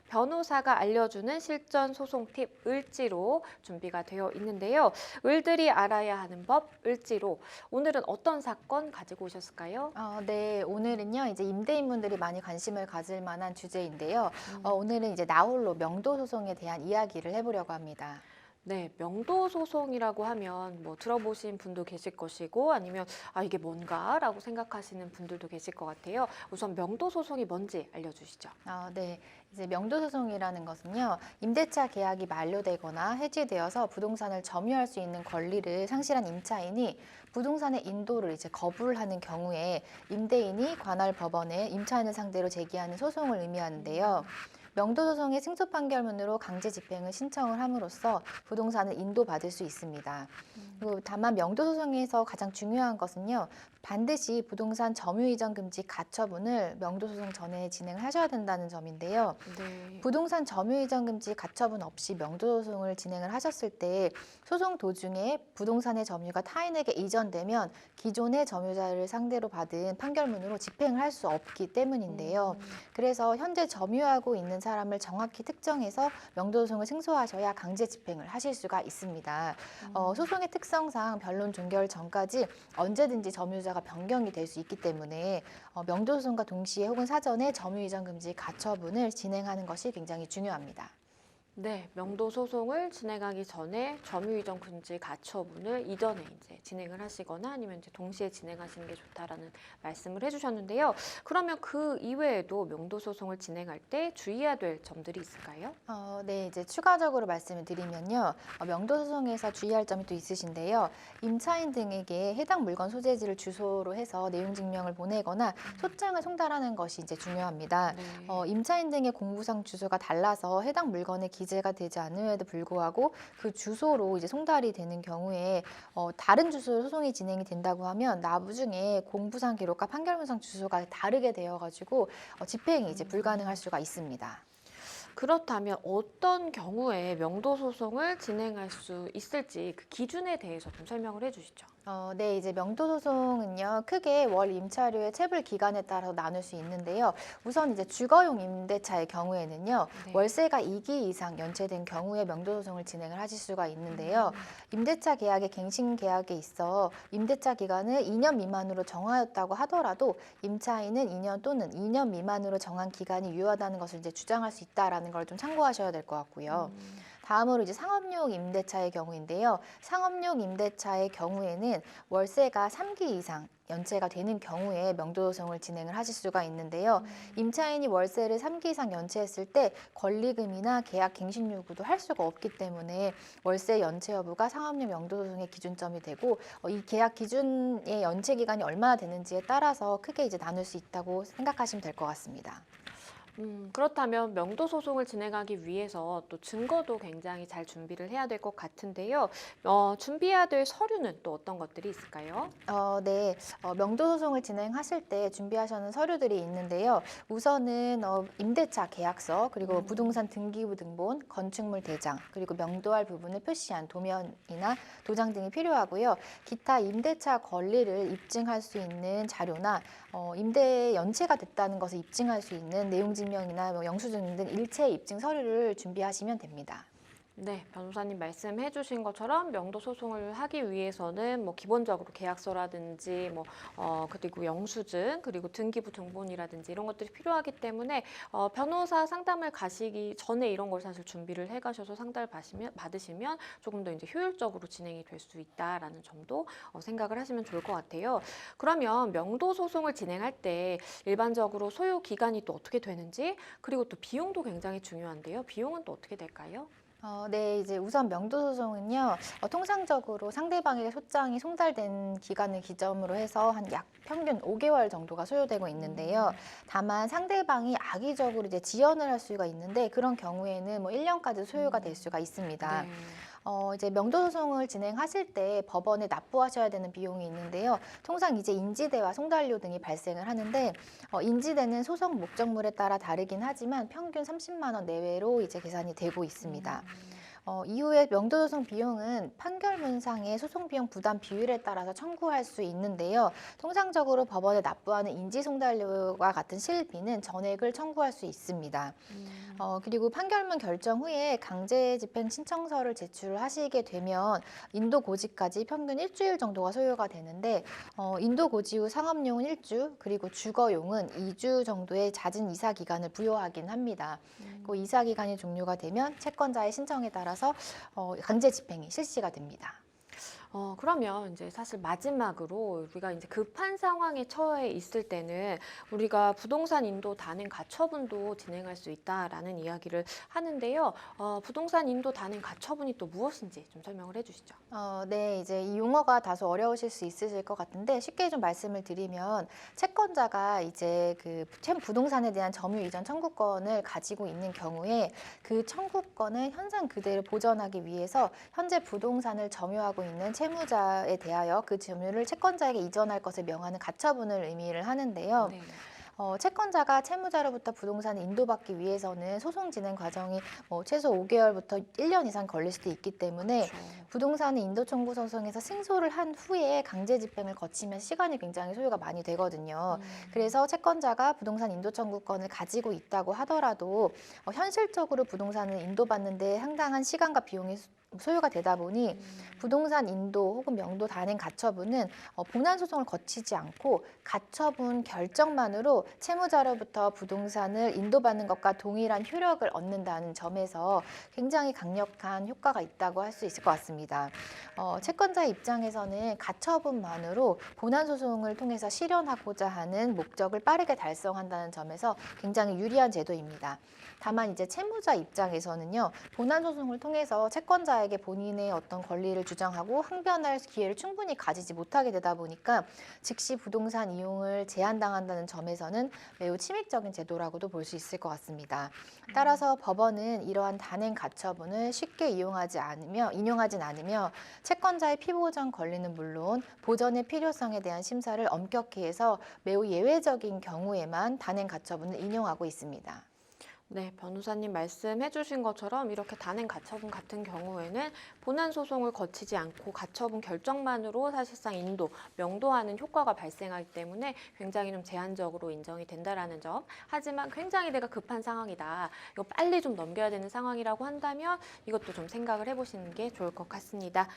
변호사가 알려주는 실전 소송 팁 을지로 준비가 되어 있는데요. 을들이 알아야 하는 법 을지로. 오늘은 어떤 사건 가지고 오셨을까요? 네, 오늘은요, 이제 임대인분들이 많이 관심을 가질 만한 주제인데요. 음. 오늘은 이제 나홀로 명도 소송에 대한 이야기를 해보려고 합니다. 네, 명도 소송이라고 하면 뭐 들어보신 분도 계실 것이고 아니면 이게 뭔가라고 생각하시는 분들도 계실 것 같아요. 우선 명도 소송이 뭔지 알려주시죠. 네, 이제 명도 소송이라는 것은요, 임대차 계약이 만료되거나 해지되어서 부동산을 점유할 수 있는 권리를 상실한 임차인이 부동산의 인도를 이제 거부를 하는 경우에 임대인이 관할 법원에 임차인을 상대로 제기하는 소송을 의미하는데요. 명도 소송의 승소 판결문으로 강제 집행을 신청을 함으로써 부동산을 인도받을 수 있습니다. 그리고 다만 명도 소송에서 가장 중요한 것은요. 반드시 부동산 점유 이전 금지 가처분을 명도 소송 전에 진행을 하셔야 된다는 점인데요. 네. 부동산 점유 이전 금지 가처분 없이 명도 소송을 진행을 하셨을 때 소송 도중에 부동산의 점유가 타인에게 이전되면 기존의 점유자를 상대로 받은 판결문으로 집행을 할 수 없기 때문인데요. 그래서 현재 점유하고 있는 사람을 정확히 특정해서 명도 소송을 승소하셔야 강제 집행을 하실 수가 있습니다. 소송의 특성상 변론 종결 전까지 언제든지 점유자가 변경이 될 수 있기 때문에 명도 소송과 동시에 혹은 사전에 점유 이전 금지 가처분을 진행하는 것이 굉장히 중요합니다. 네, 명도 소송을 진행하기 전에 점유이전 금지 가처분을 이전에 이제 진행을 하시거나 아니면 이제 동시에 진행하시는 게 좋다라는 말씀을 해주셨는데요. 그러면 그 이외에도 명도 소송을 진행할 때 주의해야 될 점들이 있을까요? 네, 이제 추가적으로 말씀을 드리면요. 명도 소송에서 주의할 점이 또 있으신데요. 임차인 등에게 해당 물건 소재지를 주소로 해서 내용 증명을 보내거나 소장을 송달하는 것이 이제 중요합니다. 네. 임차인 등의 공구상 주소가 달라서 해당 물건에 기재가 되지 않음에도 불구하고 그 주소로 이제 송달이 되는 경우에 다른 주소로 소송이 진행이 된다고 하면 나중에 공부상 기록과 판결문상 주소가 다르게 되어가지고 집행이 이제 불가능할 수가 있습니다. 그렇다면 어떤 경우에 명도 소송을 진행할 수 있을지 그 기준에 대해서 좀 설명을 해주시죠. 네, 이제 명도 소송은요, 크게 월 임차료의 체불 기간에 따라 나눌 수 있는데요. 우선 이제 주거용 임대차의 경우에는요, 네. 월세가 2기 이상 연체된 경우에 명도 소송을 진행을 하실 수가 있는데요. 임대차 계약의 갱신 계약에 있어 임대차 기간을 2년 미만으로 정하였다고 하더라도 임차인은 2년 또는 2년 미만으로 정한 기간이 유효하다는 것을 이제 주장할 수 있다라는 걸 좀 참고하셔야 될 것 같고요. 다음으로 이제 상업용 임대차의 경우인데요. 상업용 임대차의 경우에는 월세가 3기 이상 연체가 되는 경우에 명도 소송을 진행을 하실 수가 있는데요. 임차인이 월세를 3기 이상 연체했을 때 권리금이나 계약 갱신 요구도 할 수가 없기 때문에 월세 연체 여부가 상업용 명도 소송의 기준점이 되고 이 계약 기준의 연체 기간이 얼마나 되는지에 따라서 크게 이제 나눌 수 있다고 생각하시면 될 것 같습니다. 그렇다면 명도 소송을 진행하기 위해서 또 증거도 굉장히 잘 준비를 해야 될 것 같은데요. 준비해야 될 서류는 또 어떤 것들이 있을까요? 네. 명도 소송을 진행하실 때 준비하셔야 하는 서류들이 있는데요. 우선은 임대차 계약서, 그리고 부동산 등기부 등본, 건축물 대장, 그리고 명도할 부분을 표시한 도면이나 도장 등이 필요하고요. 기타 임대차 권리를 입증할 수 있는 자료나 임대 연체가 됐다는 것을 입증할 수 있는 내용 증명이나 뭐 영수증 등 일체 입증 서류를 준비하시면 됩니다. 네, 변호사님 말씀해 주신 것처럼 명도 소송을 하기 위해서는 뭐 기본적으로 계약서라든지 그리고 영수증 그리고 등기부 등본이라든지 이런 것들이 필요하기 때문에 변호사 상담을 가시기 전에 이런 걸 사실 준비를 해 가셔서 상담을 받으시면 조금 더 이제 효율적으로 진행이 될 수 있다라는 점도 생각을 하시면 좋을 것 같아요. 그러면 명도 소송을 진행할 때 일반적으로 소요 기간이 또 어떻게 되는지 그리고 또 비용도 굉장히 중요한데요. 비용은 또 어떻게 될까요? 네, 이제 우선 명도 소송은요, 통상적으로 상대방에게 소장이 송달된 기간을 기점으로 해서 한 약 평균 5개월 정도가 소요되고 있는데요. 다만 상대방이 악의적으로 이제 지연을 할 수가 있는데 그런 경우에는 뭐 1년까지 소요가 될 수가 있습니다. 네. 이제 명도 소송을 진행하실 때 법원에 납부하셔야 되는 비용이 있는데요. 통상 이제 인지대와 송달료 등이 발생을 하는데 인지대는 소송 목적물에 따라 다르긴 하지만 평균 30만 원 내외로 이제 계산이 되고 있습니다. 이후에 명도 소송 비용은 판결문상의 소송 비용 부담 비율에 따라서 청구할 수 있는데요. 통상적으로 법원에 납부하는 인지송달료와 같은 실비는 전액을 청구할 수 있습니다. 그리고 판결문 결정 후에 강제 집행 신청서를 제출하시게 되면 인도 고지까지 평균 일주일 정도가 소요가 되는데 인도 고지 후 상업용은 1주, 그리고 주거용은 2주 정도의 잦은 이사 기간을 부여하긴 합니다. 그 이사 기간이 종료가 되면 채권자의 신청에 따라서 강제 집행이 실시가 됩니다. 그러면 이제 사실 마지막으로 우리가 이제 급한 상황에 처해 있을 때는 우리가 부동산 인도 단행 가처분도 진행할 수 있다라는 이야기를 하는데요. 부동산 인도 단행 가처분이 또 무엇인지 좀 설명을 해주시죠. 네, 이제 이 용어가 다소 어려우실 수 있으실 것 같은데 쉽게 좀 말씀을 드리면 채권자가 이제 그 부동산에 대한 점유 이전 청구권을 가지고 있는 경우에 그 청구권을 현상 그대로 보전하기 위해서 현재 부동산을 점유하고 있는 채무자에 대하여 그 점유를 채권자에게 이전할 것을 명하는 가처분을 의미를 하는데요. 네. 채권자가 채무자로부터 부동산을 인도받기 위해서는 소송 진행 과정이 최소 5개월부터 1년 이상 걸릴 수도 있기 때문에 그렇죠. 부동산 인도 청구 소송에서 승소를 한 후에 강제 집행을 거치면 시간이 굉장히 소요가 많이 되거든요. 그래서 채권자가 부동산 인도 청구권을 가지고 있다고 하더라도 현실적으로 부동산을 인도받는데 상당한 시간과 비용이 소요가 되다 보니 부동산 인도 혹은 명도 단행 가처분은 본안 소송을 거치지 않고 가처분 결정만으로 채무자로부터 부동산을 인도받는 것과 동일한 효력을 얻는다는 점에서 굉장히 강력한 효과가 있다고 할 수 있을 것 같습니다. 채권자 입장에서는 가처분만으로 본안 소송을 통해서 실현하고자 하는 목적을 빠르게 달성한다는 점에서 굉장히 유리한 제도입니다. 다만 이제 채무자 입장에서는요, 본안 소송을 통해서 채권자에게 본인의 어떤 권리를 주장하고 항변할 기회를 충분히 가지지 못하게 되다 보니까 즉시 부동산 이용을 제한당한다는 점에서는 매우 침입적인 제도라고도 볼 수 있을 것 같습니다. 따라서 법원은 이러한 단행 가처분을 쉽게 인용하진 않으며 채권자의 피보전 권리는 물론 보전의 필요성에 대한 심사를 엄격히 해서 매우 예외적인 경우에만 단행 가처분을 인용하고 있습니다. 네, 변호사님 말씀해 주신 것처럼 이렇게 단행 가처분 같은 경우에는 본안 소송을 거치지 않고 가처분 결정만으로 사실상 인도, 명도하는 효과가 발생하기 때문에 굉장히 좀 제한적으로 인정이 된다라는 점. 하지만 굉장히 내가 급한 상황이다. 이거 빨리 좀 넘겨야 되는 상황이라고 한다면 이것도 좀 생각을 해보시는 게 좋을 것 같습니다.